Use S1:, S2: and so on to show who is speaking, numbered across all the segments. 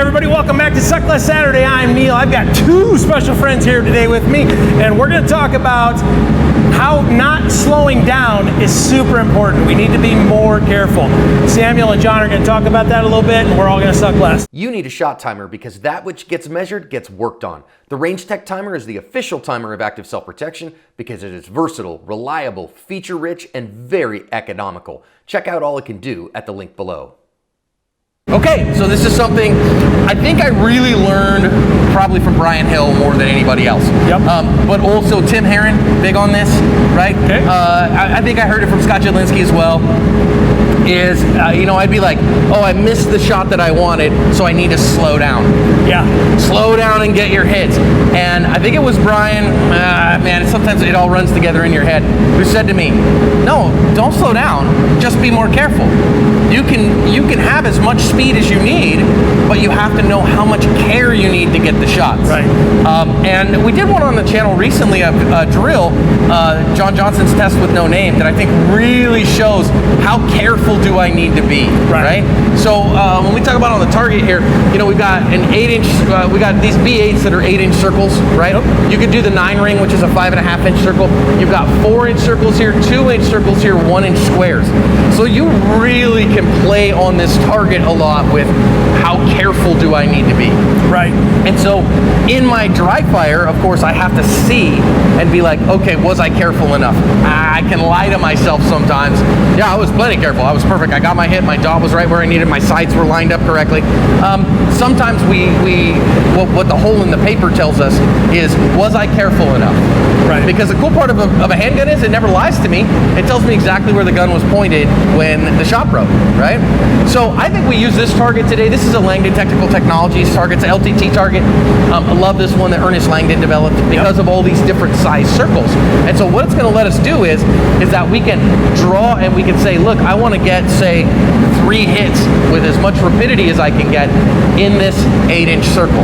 S1: everybody, welcome back to Suck Less Saturday. I'm Neil. I've got two special friends here today with me, and we're going to talk about how not slowing down is super important. We need to be more careful. Samuel and John are going to talk about that a little bit, and we're all going to suck less.
S2: You need a shot timer because that which gets measured gets worked on. The Range Tech Timer is the official timer of Active Self-Protection because it is versatile, reliable, feature-rich, and very economical. Check out all it can do at the link below. Okay, so this is something I think I really learned probably from Brian Hill more than anybody else.
S1: Yep.
S2: But also Tim Herron, big on this, right?
S1: Okay.
S2: I think I heard it from Scott Jedlinski as well. I'd be like, oh, I missed the shot that I wanted, so I need to slow down.
S1: Yeah.
S2: Slow down and get your hits. And I think it was Brian, sometimes it all runs together in your head, who said to me, no, don't slow down, just be more careful. You can have as much speed as you need, but you have to know how much care you need to get the shots.
S1: Right.
S2: And we did one on the channel recently, a drill, John Johnson's test with no name, that I think really shows how careful do I need to be, right? So when we talk about on the target here, we've got an 8-inch, we got these B8s that are 8-inch circles, right? Yep. You could do the 9 ring, which is a 5.5-inch circle. You've got 4-inch circles here, 2-inch circles here, 1-inch squares. So you really can play on this target a lot with how careful do I need to be.
S1: Right.
S2: And so in my dry fire, of course, I have to see and be like, okay, was I careful enough? I can lie to myself sometimes. Yeah, I was plenty careful. I was perfect. I got my hit. My dot was right where I needed. My sights were lined up correctly. Sometimes what the hole in the paper tells us is, was I careful enough?
S1: Right.
S2: Because the cool part of a handgun is it never lies to me. It tells me exactly where the gun was pointed when the shot broke, right? So I think we use this target today. This is a Langdon Technical Technologies target. It's an LTT target. I love this one that Ernest Langdon developed because of all these different size circles. And so what it's going to let us do is that we can draw and we can say, look, I want to get, say, 3 hits with as much rapidity as I can get in this 8-inch circle.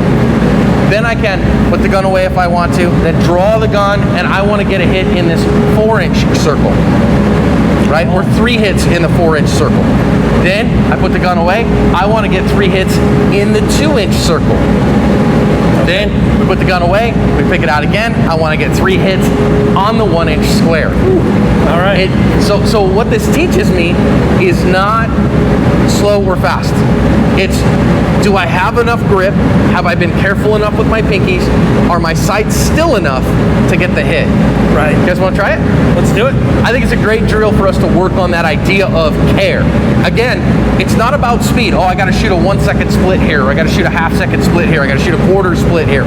S2: Then I can put the gun away if I want to, then draw the gun, and I want to get a hit in this 4-inch circle, right? Or 3 hits in the 4-inch circle. Then I put the gun away, I want to get 3 hits in the 2-inch circle. Then we put the gun away, we pick it out again, I want to get 3 hits on the 1-inch square.
S1: Ooh. All right.
S2: So what this teaches me is not slow or fast. It's, do I have enough grip? Have I been careful enough with my pinkies? Are my sights still enough to get the hit?
S1: Right.
S2: You guys want to try it?
S1: Let's do it.
S2: I think it's a great drill for us to work on that idea of care. Again, it's not about speed. Oh, I got to shoot a 1-second split here, or I got to shoot a half-second split here, I got to shoot a quarter split here.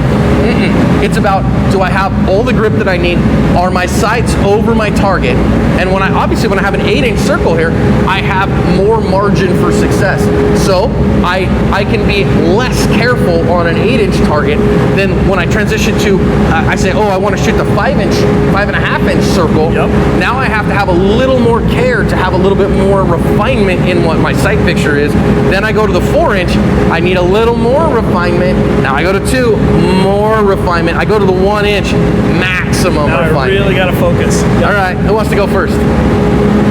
S2: It's about, do I have all the grip that I need? Are my sights over my target? And when I have an 8-inch circle here, I have more margin for success. So I can be less careful on an 8-inch target than when I transition to, I say, oh, I want to shoot the 5.5-inch circle. Yep. Now I have to have a little more care to have a little bit more refinement in what my sight picture is. Then I go to the 4-inch, I need a little more refinement. Now I go to 2, more refinement. I go to the 1-inch, maximum refinement.
S1: I really got to focus. Yep.
S2: All right, who wants to go first?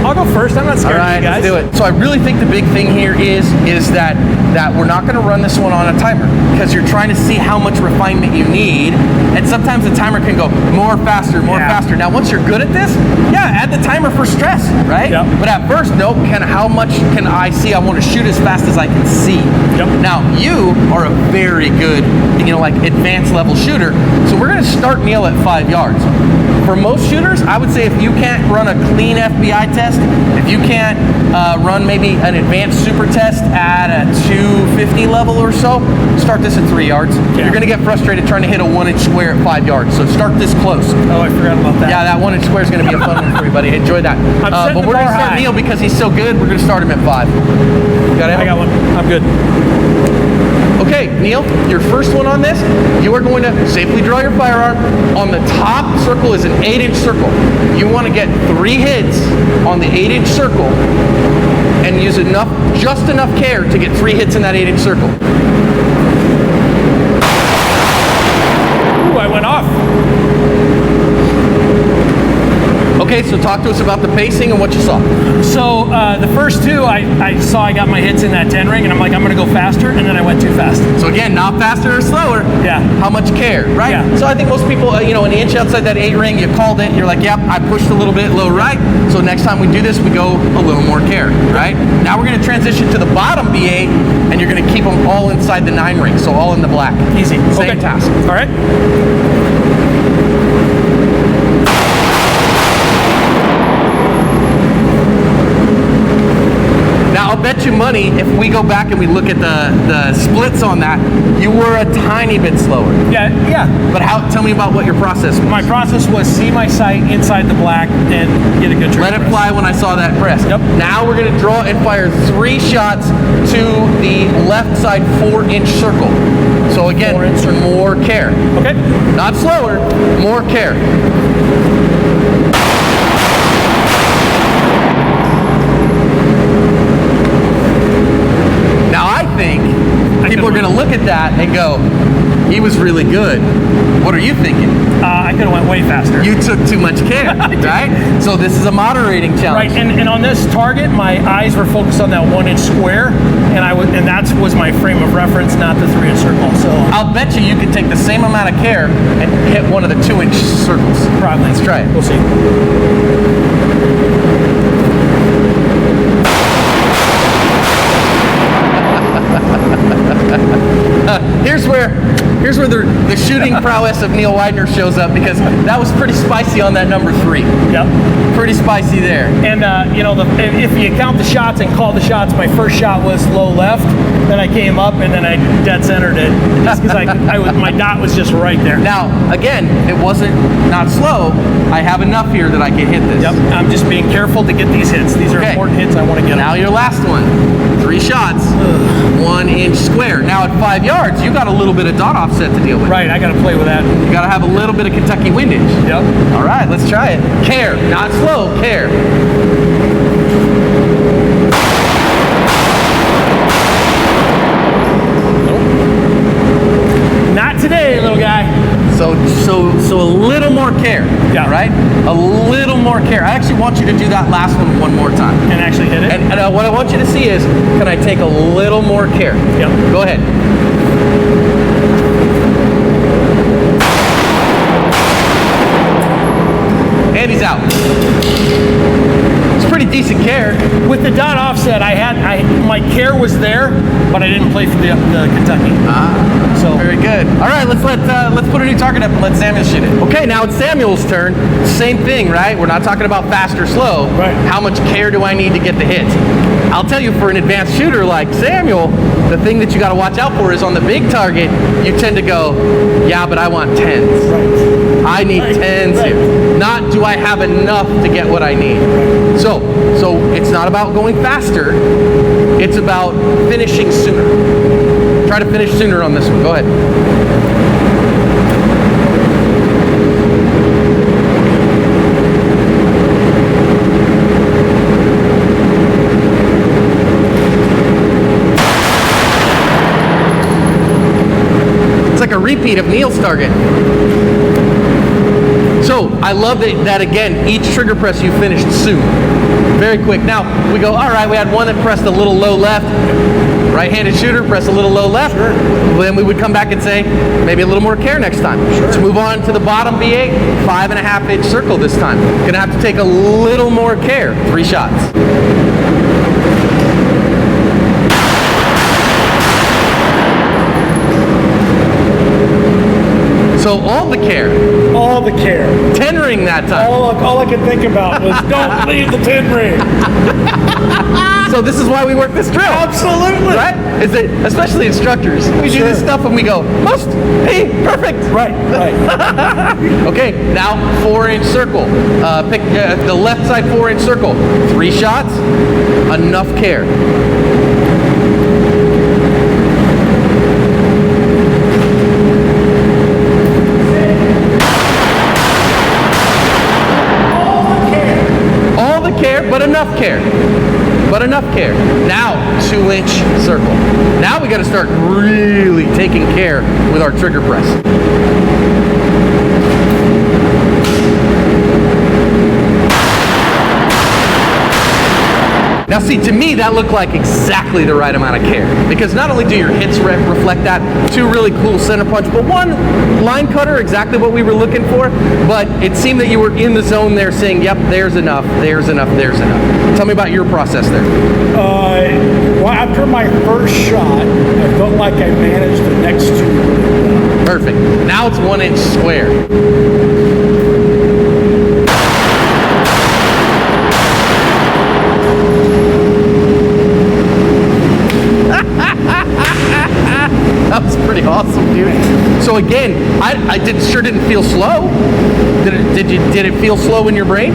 S1: I'll go first. I'm not scared of you guys.
S2: Let's do it. So I really think the big thing here is that we're not going to run this one on a timer because you're trying to see how much refinement you need, and sometimes the timer can go more faster. Now once you're good at this, add the timer for stress, right? Yep. But at first, nope, how much can I see? I want to shoot as fast as I can see. Yep. Now you are a very good, advanced level shooter, so we're going to start Neil at 5 yards. For most shooters, I would say if you can't run a clean FBI test, if you can't run maybe an advanced super test at a 250 level or so, start this at 3 yards. Yeah. You're going to get frustrated trying to hit a 1-inch square at 5 yards, so start this close.
S1: Oh, I forgot about that.
S2: Yeah, that 1-inch square is going to be a fun one for you, buddy. Enjoy that. But we're going to start Neil because he's so good, we're going to start him at 5. Got it?
S1: I got one. I'm good.
S2: Okay, Neil, your first one on this, you are going to safely draw your firearm. On the top circle is an 8-inch circle. You want to get 3 hits on the 8-inch circle and use just enough care to get 3 hits in that 8-inch circle.
S1: Ooh, I went off.
S2: Okay, so talk to us about the pacing and what you saw.
S1: So the first 2, I saw I got my hits in that 10 ring, and I'm like, I'm going to go faster, and then I went too fast.
S2: So again, Not faster or slower.
S1: Yeah.
S2: How much care, right?
S1: Yeah.
S2: So I think most people, you know, an inch outside that 8 ring, you called it, you're like, yep, I pushed a little bit low right. So next time we do this, we go a little more care, right? Now we're gonna transition to the bottom B8, and you're gonna keep them all inside the 9 ring, so all in the black.
S1: Easy.
S2: Same
S1: Okay.
S2: task.
S1: All right.
S2: Now I'll bet you money if we go back and we look at the splits on that, you were a tiny bit slower.
S1: Yeah.
S2: But tell me about what your process was.
S1: My process was see my sight inside the black and get a good trigger
S2: Let it
S1: press.
S2: fly when I saw that press.
S1: Yep.
S2: Now we're gonna draw and fire 3 shots to the left side 4-inch circle. So again,
S1: 4-inch circle.
S2: more care.
S1: Okay.
S2: Not slower, more care. Now I think people are gonna look at that and go, he was really good. What are you thinking?
S1: I could have went way faster.
S2: You took too much care, right? So this is a moderating challenge.
S1: Right, and on this target, my eyes were focused on that 1-inch square, and that was my frame of reference, not the 3-inch circle. So
S2: I'll bet you could take the same amount of care and hit one of the 2-inch circles.
S1: probably.
S2: Let's try it.
S1: We'll see.
S2: Here's where the shooting prowess of Neil Widener shows up, because that was pretty spicy on that number 3.
S1: Yep.
S2: Pretty spicy there.
S1: And you know, if you count the shots and call the shots, my first shot was low left. Then I came up and then I dead centered it, just because my dot was just right there.
S2: Now, again, it wasn't not slow. I have enough here that I can hit this.
S1: Yep. I'm just being careful to get these hits. These are
S2: Okay.
S1: important hits. I want to get
S2: Now
S1: them.
S2: your last one. 3 shots, 1-inch square. Now at 5 yards, you got a little bit of dot offset to deal with.
S1: Right. I got to play with that.
S2: You got to have a little bit of Kentucky windage.
S1: Yep.
S2: All right, let's try it. Care, not slow, care.
S1: Not today, little guy.
S2: So a little more care.
S1: Yeah.
S2: Right? A little more care. I actually want you to do that last one more time.
S1: And actually hit it.
S2: And what I want you to see is, can I take a little more care?
S1: Yep.
S2: Go ahead. And he's out. It's pretty decent care.
S1: With the dot offset, my care was there, but I didn't play for the Kentucky. So
S2: Very good. All right, let's put a new target up and let Samuel shoot it. Okay, now it's Samuel's turn. Same thing, right? We're not talking about fast or slow.
S1: Right.
S2: How much care do I need to get the hit? I'll tell you, for an advanced shooter like Samuel, the thing that you got to watch out for is on the big target, you tend to go, yeah, but I want 10s.
S1: Right.
S2: I need
S1: Right,
S2: 10s
S1: right.
S2: here. Not do I have enough to get what I need. So it's not about going faster. It's about finishing sooner. Try to finish sooner on this one. Go ahead. It's like a repeat of Neil's target. So I love that again, each trigger press you finished soon. Very quick. Now we go, all right, we had one that pressed a little low left. Right-handed shooter, press a little low left.
S1: Sure.
S2: Then we would come back and say, maybe a little more care next time.
S1: Sure.
S2: Let's move on to the bottom B8, 5.5-inch circle this time. Gonna have to take a little more care. 3 shots. So all the care.
S1: All the care.
S2: 10 ring that time.
S1: All I could think about was don't leave the 10 ring.
S2: So this is why we work this drill.
S1: Absolutely.
S2: Right? Is that, especially instructors, we do this
S1: Sure.
S2: stuff and we go, hey, perfect.
S1: Right.
S2: Okay, now 4-inch circle. Pick the left side 4-inch circle. 3 shots, enough care. All the care, but enough care. But enough care. Now, 2-inch circle. Now we got to start really taking care with our trigger press. Now see, to me, that looked like exactly the right amount of care, because not only do your hits reflect that, 2 really cool center punch, but 1 line cutter, exactly what we were looking for, but it seemed that you were in the zone there saying, yep, there's enough, there's enough, there's enough. Tell me about your process there.
S3: Well, after my first shot, I felt like I managed the next 2.
S2: Perfect. Now it's 1 inch square. That was pretty awesome, dude. So again, I didn't feel slow. Did it feel slow in your brain?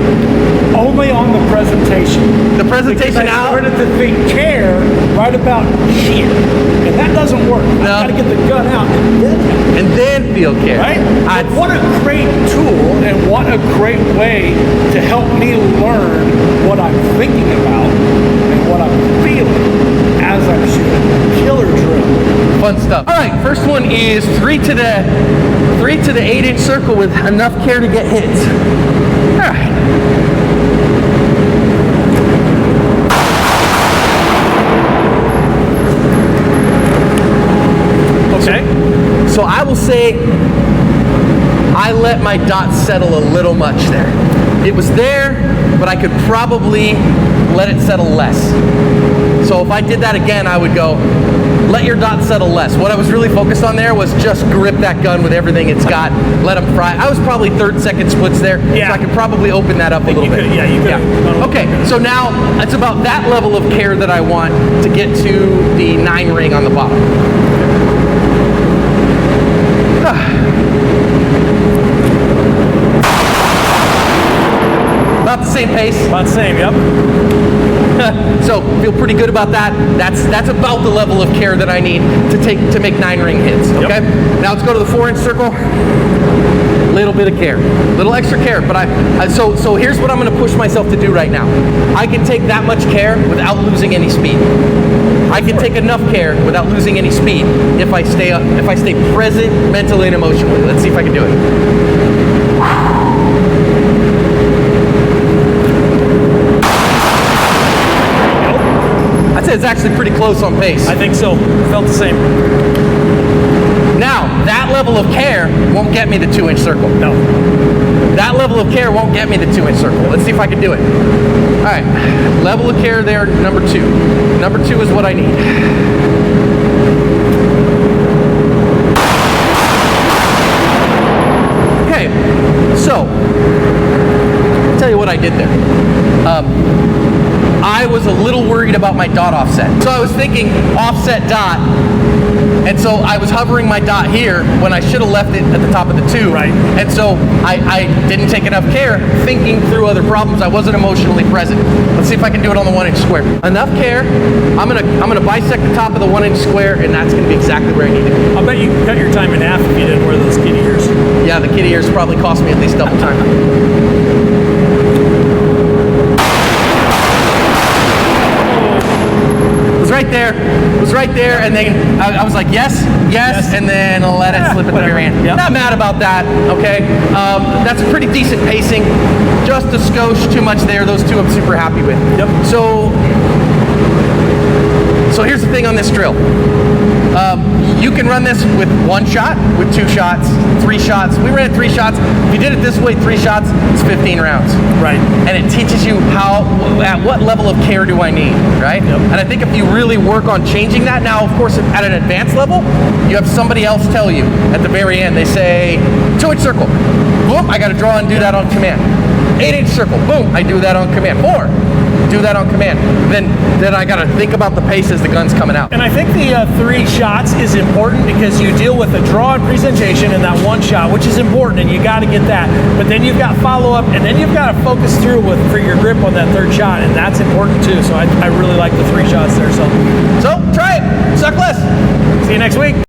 S3: Only on the presentation.
S2: The presentation
S3: because I
S2: out.
S3: started to think care right about here, and that doesn't work.
S2: No.
S3: I got to get the gun out
S2: And then feel care.
S3: right. But what a great tool, and what a great way to help me learn what I'm thinking about and what I'm feeling as I'm shooting. Killer drill.
S2: Fun stuff. All right, first one is 3 to the 8 inch circle with enough care to get hits. All right.
S1: Okay.
S2: So I will say I let my dot settle a little much there. It was there, but I could probably let it settle less. So if I did that again, I would go, let your dot settle less. What I was really focused on there was just grip that gun with everything it's got, let them fry. I was probably 3rd, 2nd splits there,
S1: Yeah.
S2: so I could probably open that up a little
S1: You
S2: bit.
S1: could- yeah, you could.
S2: Okay, so now it's about that level of care that I want to get to the 9 ring on the bottom. About the same pace.
S1: About the same, yep.
S2: So feel pretty good about that. That's about the level of care that I need to make 9 ring hits. Okay. Now let's go to the 4 inch circle. Little bit of care, little extra care. But so here's what I'm going to push myself to do right now. I can take that much care without losing any speed. I can take enough care without losing any speed if I stay present mentally and emotionally. Let's see if I can do it. I'd say it's actually pretty close on pace.
S1: I think so. Felt the same.
S2: Now, that level of care won't get me the 2 inch circle.
S1: No.
S2: That level of care won't get me the 2 inch circle. Let's see if I can do it. All right, level of care there, number 2. Number 2 is what I need. Okay, so, I'll tell you what I did there. I was a little worried about my dot offset. So I was thinking offset dot, and so I was hovering my dot here when I should have left it at the top of the 2.
S1: Right.
S2: And so I didn't take enough care thinking through other problems. I wasn't emotionally present. Let's see if I can do it on the 1 inch square. Enough care. I'm gonna bisect the top of the 1 inch square, and that's gonna be exactly where I need it.
S1: I'll bet you cut your time in half if you didn't wear those kitty ears.
S2: Yeah, the kitty ears probably cost me at least double time. It was right there, and then I was like, yes, and then let it slip at the very end.
S1: Yep.
S2: Not mad about that, okay? That's pretty decent pacing. Just a skosh too much there. Those 2 I'm super happy with.
S1: Yep.
S2: So here's the thing on this drill. You can run this with 1 shot, with 2 shots, 3 shots. We ran 3 shots. If you did it this way, 3 shots, it's 15 rounds.
S1: Right.
S2: And it teaches you at what level of care do I need, right?
S1: Yep.
S2: And I think if you really work on changing that, now of course at an advanced level, you have somebody else tell you at the very end, they say 2 inch circle, boom, I got to draw and do that on command. 8 inch circle, boom, I do that on command. 4, do that on command. Then I got to think about the pace as the gun's coming out.
S1: And I think the 3 shots is important because you deal with the draw and presentation in that 1 shot, which is important, and you got to get that. But then you've got follow-up, and then you've got to focus through for your grip on that 3rd shot, and that's important too. So I really like the 3 shots there. So
S2: So try it. Suck less.
S1: see you next week.